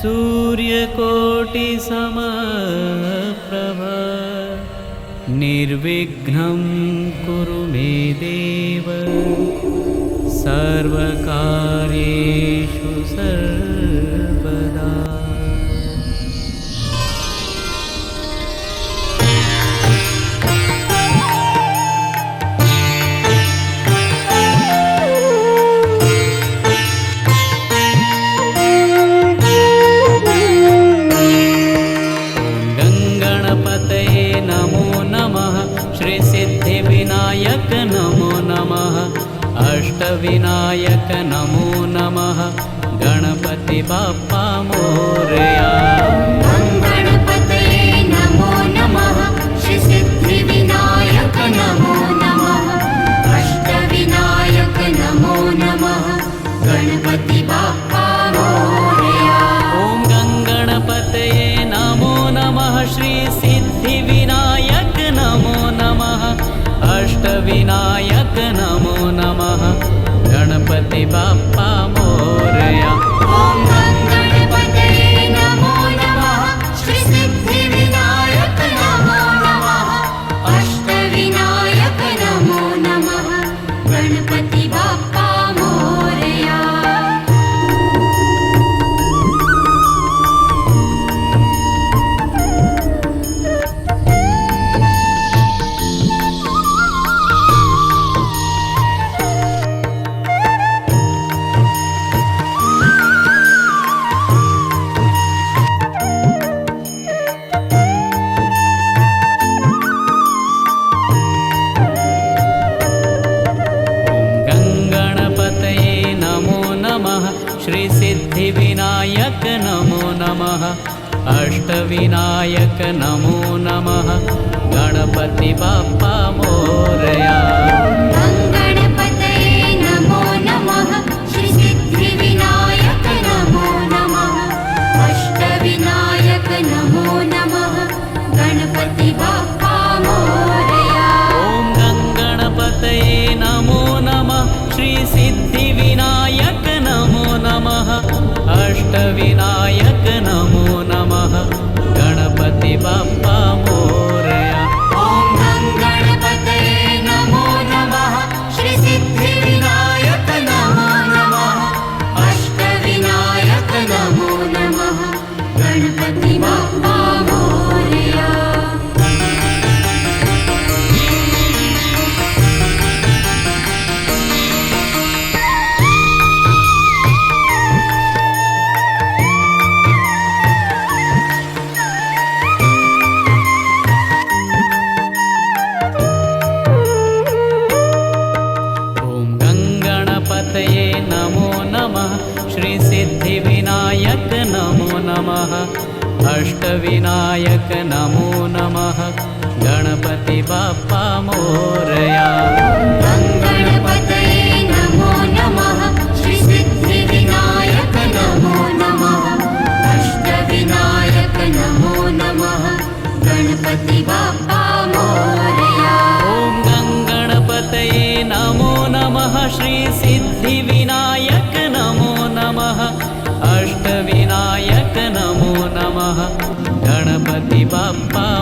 सूर्यकोटिसमप्रभ निर्विघ्नं कुरु मे देव सर्वकार्येषु सर्वदा। विनायक नमो नमः। अष्टविनायक नमो नमः। गणपति बाप्पा मोरया। गणपते नमो नमः। श्री सिद्धि विनायक नमो नमः। अष्टविनायक नमो नमः। गणपति बाप्पा मोरया। ओम गणपते नमो नमः। श्री सिद्धि विनायक नमो नमः। अष्टविनायक नमो नमः। गणपति बाप्पा मोरया। ओम गणपते नमो नमः। श्री सिद्धि विनायक नमो नमः। अष्टविनायक नमो नमः। गणपति बाप्पा मोरया। श्री सिद्धि विनायक नमो नमः। अष्टविनायक नमो नमः। गणपति बाप्पा मोरया। गणपते नमो नमः। श्री सिद्धि विनायक नमो नमः। अष्टविनायक नमो नमः। गणपति बाप्पा मोरया। ओम गणपते नमो नमः। श्री सिद्धि विनायक नमो नमः। अष्टविनायक नमो नमः। गणपति बाप्पा मोरया। ओम गणपते नमो नमः। श्री सिद्धि विनायक नमो नमः। अष्टविनायक नमो नमः। गणपति बाप्पा मोरया। नमो नमः। श्री सिद्धि विनायक नमो नमः। अष्टविनायक नमो नमः। गणपति बाप्पा मोरया। गणपते नमो नमः। श्री सिद्धि विनायक नमो नमः। अष्टविनायक नमो नमः। गणपति बाप्पा मोरया। ओम गणपते नमो नमः। श्री सिद्धि विनायक नमो नमः। अष्टविनायक नमो नमः। गणपति बाप्पा